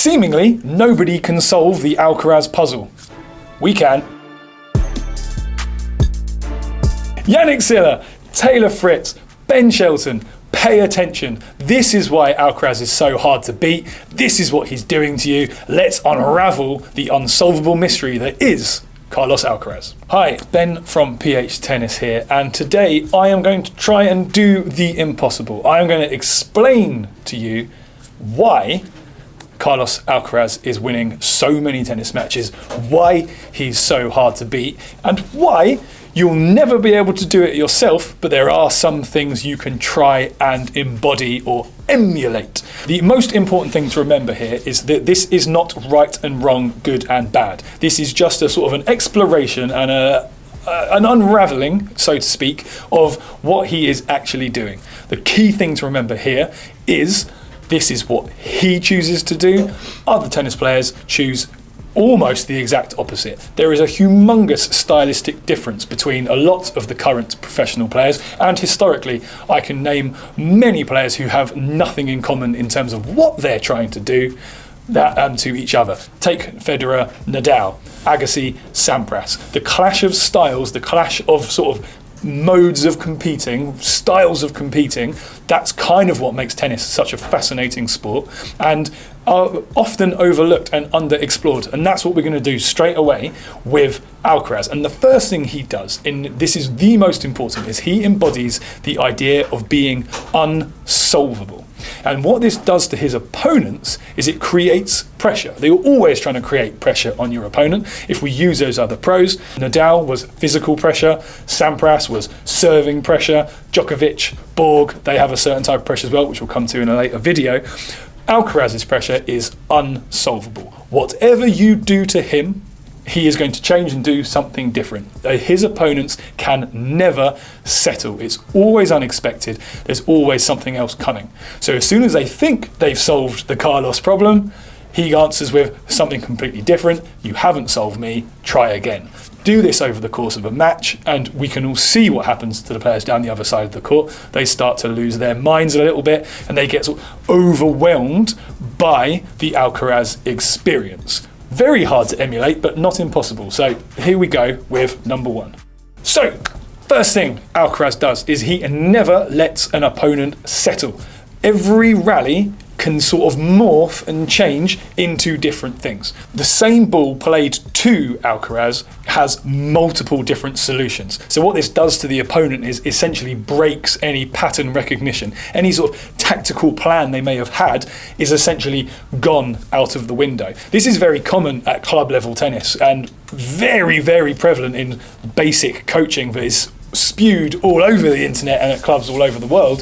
Seemingly, nobody can solve the Alcaraz puzzle. We can. Yannick Sinner, Taylor Fritz, Ben Shelton, pay attention. This is why Alcaraz is so hard to beat. This is what he's doing to you. Let's unravel the unsolvable mystery that is Carlos Alcaraz. Hi, Ben from PH Tennis here, and today I am going to try and do the impossible. I am going to explain to you why Carlos Alcaraz is winning so many tennis matches, why he's so hard to beat, and why you'll never be able to do it yourself, but there are some things you can try and embody or emulate. The most important thing to remember here is that this is not right and wrong, good and bad. This is just a sort of an exploration and an unraveling, so to speak, of what he is actually doing. The key thing to remember here is this is what he chooses to do. Other tennis players choose almost the exact opposite. There is a humongous stylistic difference between a lot of the current professional players, and historically I can name many players who have nothing in common in terms of what they're trying to do to each other. Take Federer, Nadal, Agassi, Sampras. The clash of styles, the clash of sort of modes of competing, styles of competing, that's kind of what makes tennis such a fascinating sport and are often overlooked and underexplored. And that's what we're going to do straight away with Alcaraz. And the first thing he does, and this is the most important, is he embodies the idea of being unsolvable. And what this does to his opponents is it creates pressure. They're always trying to create pressure on your opponent. If we use those other pros, Nadal was physical pressure, Sampras was serving pressure, Djokovic, Borg, they have a certain type of pressure as well, which we'll come to in a later video. Alcaraz's pressure is unsolvable. Whatever you do to him, he is going to change and do something different. His opponents can never settle. It's always unexpected. There's always something else coming. So as soon as they think they've solved the Carlos problem, he answers with something completely different. You haven't solved me, try again. Do this over the course of a match, and we can all see what happens to the players down the other side of the court. They start to lose their minds a little bit, and they get sort of overwhelmed by the Alcaraz experience. Very hard to emulate, but not impossible. So here we go with number one. So, first thing Alcaraz does is he never lets an opponent settle. Every rally can sort of morph and change into different things. The same ball played to Alcaraz has multiple different solutions. So what this does to the opponent is essentially breaks any pattern recognition. Any sort of tactical plan they may have had is essentially gone out of the window. This is very common at club level tennis and very, very prevalent in basic coaching that is spewed all over the internet and at clubs all over the world,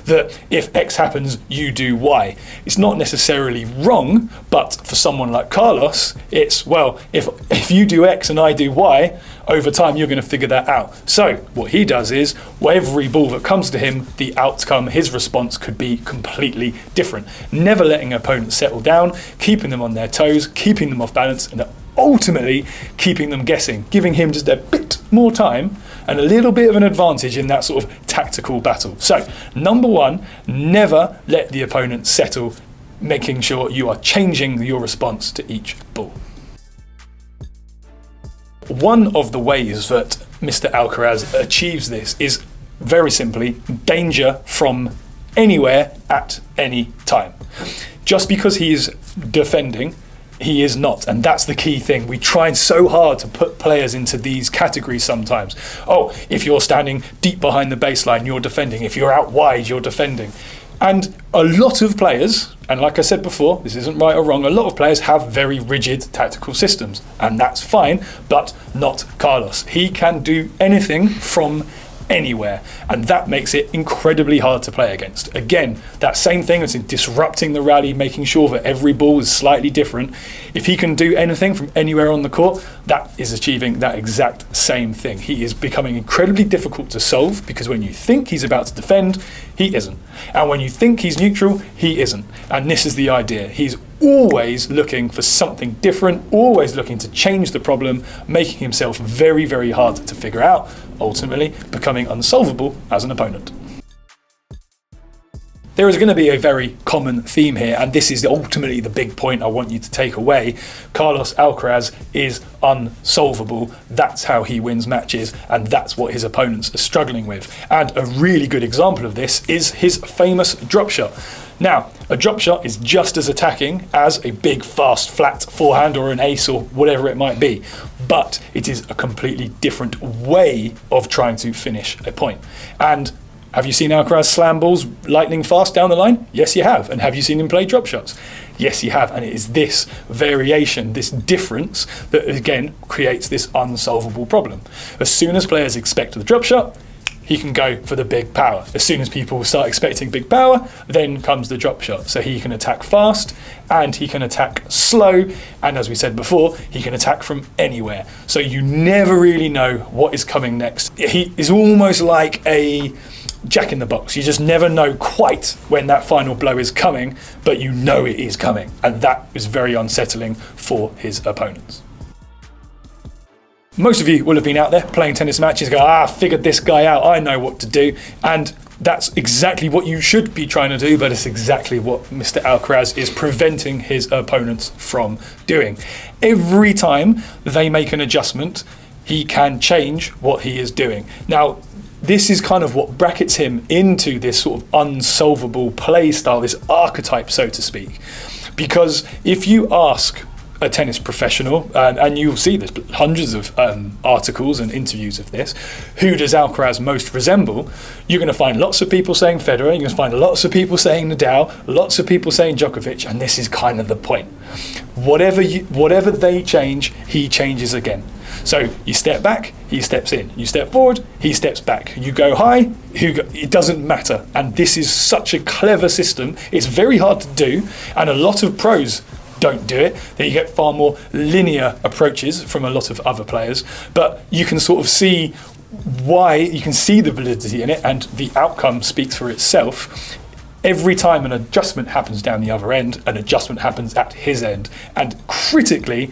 that if X happens, you do Y. It's not necessarily wrong, but for someone like Carlos, it's, well, if you do X and I do Y, over time you're going to figure that out. So what he does is, every ball that comes to him, the outcome, his response could be completely different. Never letting opponents settle down, keeping them on their toes, keeping them off balance, and ultimately keeping them guessing, giving him just a bit more time and a little bit of an advantage in that sort of tactical battle. So, number one, never let the opponent settle, making sure you are changing your response to each ball. One of the ways that Mr. Alcaraz achieves this is very simply danger from anywhere at any time. Just because he is defending, he is not, and that's the key thing. We try so hard to put players into these categories sometimes. Oh, if you're standing deep behind the baseline, you're defending. If you're out wide, you're defending. And a lot of players, and like I said before, this isn't right or wrong, a lot of players have very rigid tactical systems, and that's fine, but not Carlos. He can do anything from anywhere, and that makes it incredibly hard to play against. Again, that same thing as in disrupting the rally, making sure that every ball is slightly different. If he can do anything from anywhere on the court, that is achieving that exact same thing. He is becoming incredibly difficult to solve, because when you think he's about to defend, he isn't. And when you think he's neutral, he isn't. And this is the idea. He's always looking for something different, always looking to change the problem, making himself very, very hard to figure out, ultimately becoming unsolvable as an opponent. there is going to be a very common theme here, and this is ultimately the big point I want you to take away. Carlos Alcaraz is unsolvable. That's how he wins matches, and that's what his opponents are struggling with. And a really good example of this is his famous drop shot. Now, a drop shot is just as attacking as a big, fast, flat forehand or an ace or whatever it might be, but it is a completely different way of trying to finish a point. And have you seen Alcaraz slam balls lightning fast down the line? Yes, you have. And have you seen him play drop shots? Yes, you have. And it is this variation, this difference, that again creates this unsolvable problem. As soon as players expect the drop shot, he can go for the big power. As soon as people start expecting big power, then comes the drop shot. So he can attack fast and he can attack slow. And as we said before, he can attack from anywhere. So you never really know what is coming next. He is almost like a jack in the box. You just never know quite when that final blow is coming, but you know it is coming. And that is very unsettling for his opponents. Most of you will have been out there playing tennis matches, go, figured this guy out, I know what to do. And that's exactly what you should be trying to do, but it's exactly what Mr. Alcaraz is preventing his opponents from doing. Every time they make an adjustment, he can change what he is doing. Now, this is kind of what brackets him into this sort of unsolvable play style, this archetype, so to speak. Because if you ask a tennis professional, and you'll see this, hundreds of articles and interviews of this, who does Alcaraz most resemble? You're going to find lots of people saying Federer, you're going to find lots of people saying Nadal, lots of people saying Djokovic, and this is kind of the point. Whatever they change, he changes again. So you step back, he steps in. You step forward, he steps back. You go high, it doesn't matter. And this is such a clever system. It's very hard to do, and a lot of pros don't do it, that you get far more linear approaches from a lot of other players, but you can sort of see why, you can see the validity in it, and the outcome speaks for itself. Every time an adjustment happens down the other end, an adjustment happens at his end, and critically,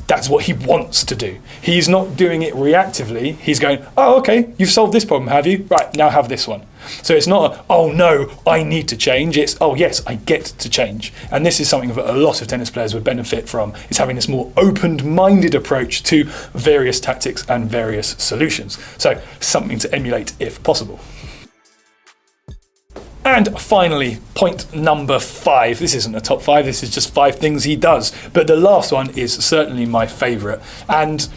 that's what he wants to do. He's not doing it reactively. He's going, oh, okay, you've solved this problem, have you? Right, now have this one. So it's not, oh no, I need to change. It's, oh yes, I get to change. And this is something that a lot of tennis players would benefit from, is having this more open-minded approach to various tactics and various solutions. So something to emulate if possible. And finally, point number 5. This isn't a top 5, this is just 5 things he does. But the last one is certainly my favourite. And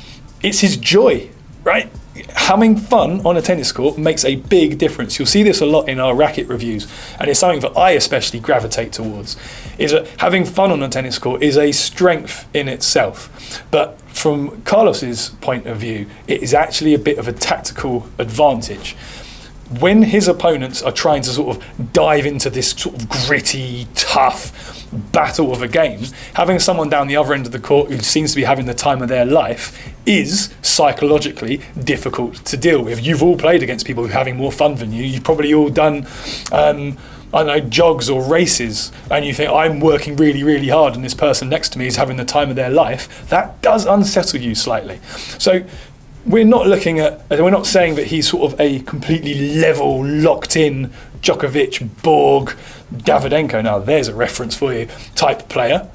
it's his joy, right? Having fun on a tennis court makes a big difference. You'll see this a lot in our racket reviews. And it's something that I especially gravitate towards. Is that having fun on a tennis court is a strength in itself. But from Carlos's point of view, it is actually a bit of a tactical advantage. When his opponents are trying to sort of dive into this sort of gritty, tough battle of a game, having someone down the other end of the court who seems to be having the time of their life is psychologically difficult to deal with. You've all played against people who are having more fun than you. You've probably all done, jogs or races, and you think, I'm working really, really hard and this person next to me is having the time of their life. That does unsettle you slightly. So we're not saying that he's sort of a completely level, locked-in Djokovic, Borg, Davydenko, now there's a reference for you, type player.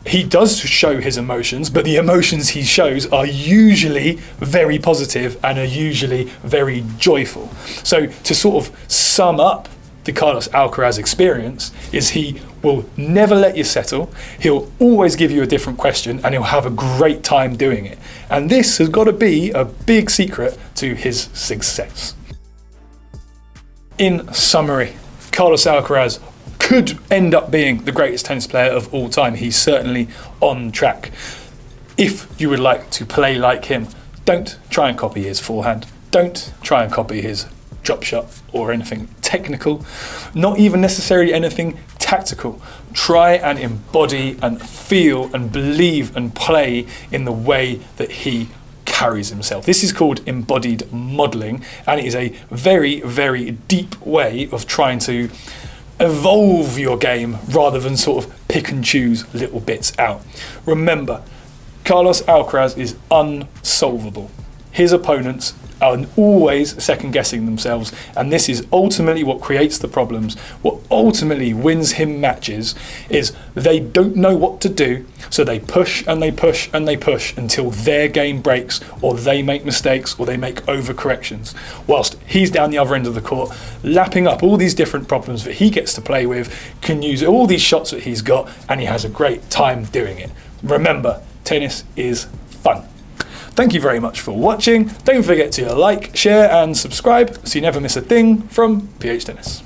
He does show his emotions, but the emotions he shows are usually very positive and are usually very joyful. So to sort of sum up the Carlos Alcaraz experience is he will never let you settle, he'll always give you a different question, and he'll have a great time doing it. And this has got to be a big secret to his success. In summary, Carlos Alcaraz could end up being the greatest tennis player of all time. He's certainly on track. If you would like to play like him, don't try and copy his forehand. Don't try and copy his drop shot or anything technical, not even necessarily anything tactical. Try and embody and feel and believe and play in the way that he carries himself. This is called embodied modelling, and it is a very, very deep way of trying to evolve your game rather than sort of pick and choose little bits out. Remember, Carlos Alcaraz is unsolvable. his opponents are always second guessing themselves, and this is ultimately what creates the problems. What ultimately wins him matches is they don't know what to do, so they push and they push and they push until their game breaks, or they make mistakes, or they make overcorrections, whilst he's down the other end of the court lapping up all these different problems that he gets to play with, can use all these shots that he's got, and he has a great time doing it. Remember, tennis is fun. Thank you very much for watching. Don't forget to like, share and subscribe so you never miss a thing from PH Tennis.